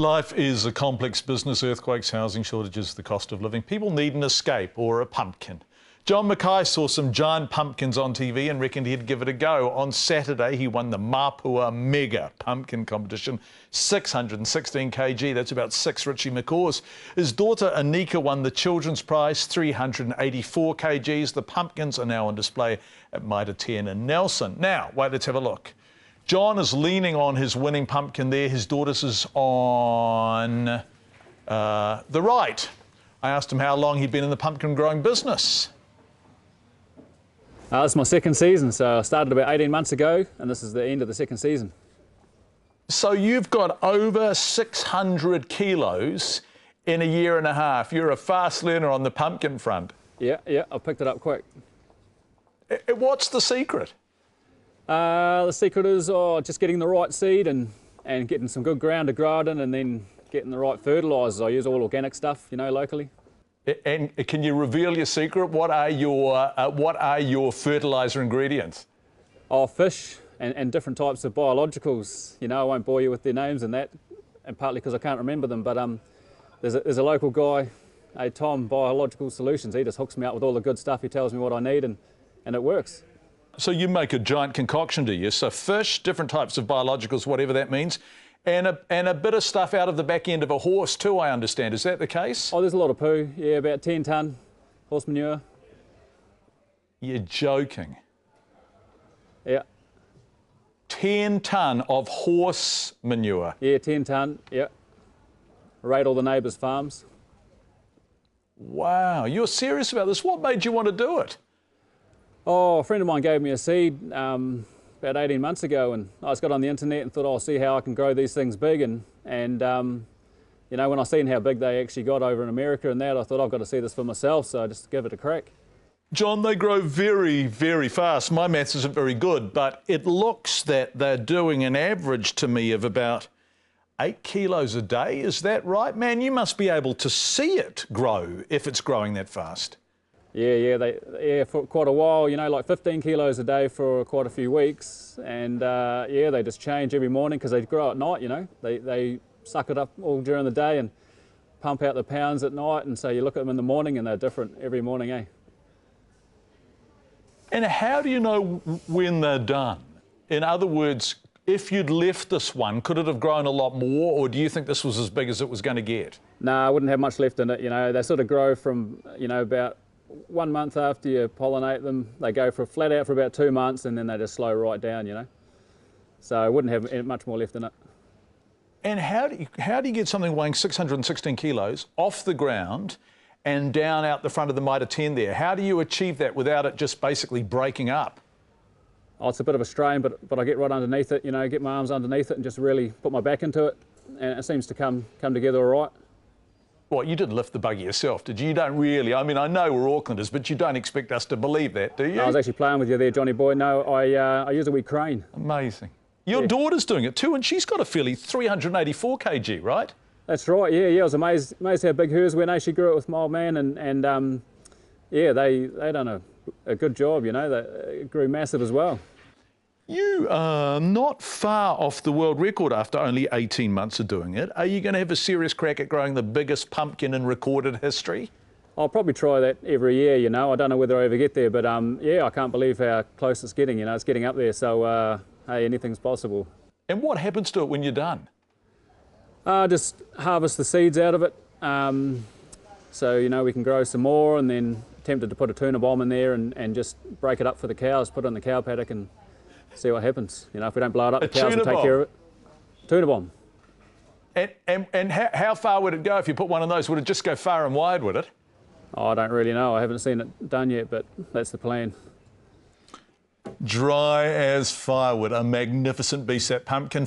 Life is a complex business. Earthquakes, housing shortages, the cost of living. People need an escape or a pumpkin. John Mackay saw some giant pumpkins on TV and reckoned he'd give it a go. On Saturday, he won the Mapua Mega Pumpkin Competition, 616 kg. That's about 6 Richie McCaws. His daughter Anika won the Children's Prize, 384 kgs. The pumpkins are now on display at Mitre 10 in Nelson. Now, wait, let's have a look. John is leaning on his winning pumpkin there. His daughter's is on the right. I asked him how long he'd been in the pumpkin growing business. This is my second season, so I started about 18 months ago, and this is the end of the second season. So you've got over 600 kilos in a year and a half. You're a fast learner on the pumpkin front. Yeah, I picked it up quick. What's the secret? The secret is just getting the right seed and getting some good ground to grow it in, and then getting the right fertilisers. I use all organic stuff, locally. And can you reveal your secret? What are your fertiliser ingredients? Fish and different types of biologicals. I won't bore you with their names and that, and partly because I can't remember them. But there's a local guy, Tom, Biological Solutions. He just hooks me up with all the good stuff. He tells me what I need, and it works. So you make a giant concoction, do you? So fish, different types of biologicals, whatever that means, and a bit of stuff out of the back end of a horse too, I understand. Is that the case? There's a lot of poo. Yeah, about 10 tonne horse manure. You're joking. Yeah. 10 tonne of horse manure? Yeah, 10 tonne, yeah. Raid all the neighbours' farms. Wow, you're serious about this. What made you want to do it? A friend of mine gave me a seed about 18 months ago, and I just got on the internet and thought, I'll see how I can grow these things big. And when I seen how big they actually got over in America and that, I thought, I've got to see this for myself, so I just give it a crack. John, they grow very, very fast. My maths isn't very good, but it looks that they're doing an average to me of about 8 kilos a day. Is that right? Man, you must be able to see it grow if it's growing that fast. Yeah, for quite a while, like 15 kilos a day for quite a few weeks. And they just change every morning because they grow at night, They suck it up all during the day and pump out the pounds at night. And so you look at them in the morning and they're different every morning, eh? And how do you know when they're done? In other words, if you'd left this one, could it have grown a lot more, or do you think this was as big as it was going to get? No, I wouldn't have much left in it, They sort of grow from, about 1 month after you pollinate them. They go for flat out for about 2 months, and then they just slow right down, So I wouldn't have much more left in it. And how do you get something weighing 616 kilos off the ground and down out the front of the Mitre 10 there? How do you achieve that without it just basically breaking up? It's a bit of a strain, but I get right underneath it, get my arms underneath it and just really put my back into it, and it seems to come together all right. What, you didn't lift the buggy yourself, did you? You don't really. I mean, I know we're Aucklanders, but you don't expect us to believe that, do you? No, I was actually playing with you there, Johnny boy. No, I use a wee crane. Amazing. Your daughter's doing it too, and she's got a fairly 384 kg, right? That's right, yeah. I was amazed how big hers went. She grew it with my old man, and they done a good job, They grew massive as well. You are not far off the world record after only 18 months of doing it. Are you going to have a serious crack at growing the biggest pumpkin in recorded history? I'll probably try that every year, I don't know whether I ever get there, but I can't believe how close it's getting, It's getting up there, so hey, anything's possible. And what happens to it when you're done? Just harvest the seeds out of it, so we can grow some more, and then tempted to put a tuna bomb in there and just break it up for the cows, put it in the cow paddock and see what happens. If we don't blow it up, the cows will take care of it. Tuna bomb. And how far would it go if you put one of those? Would it just go far and wide, would it? I don't really know. I haven't seen it done yet, but that's the plan. Dry as firewood, a magnificent beast, that pumpkin.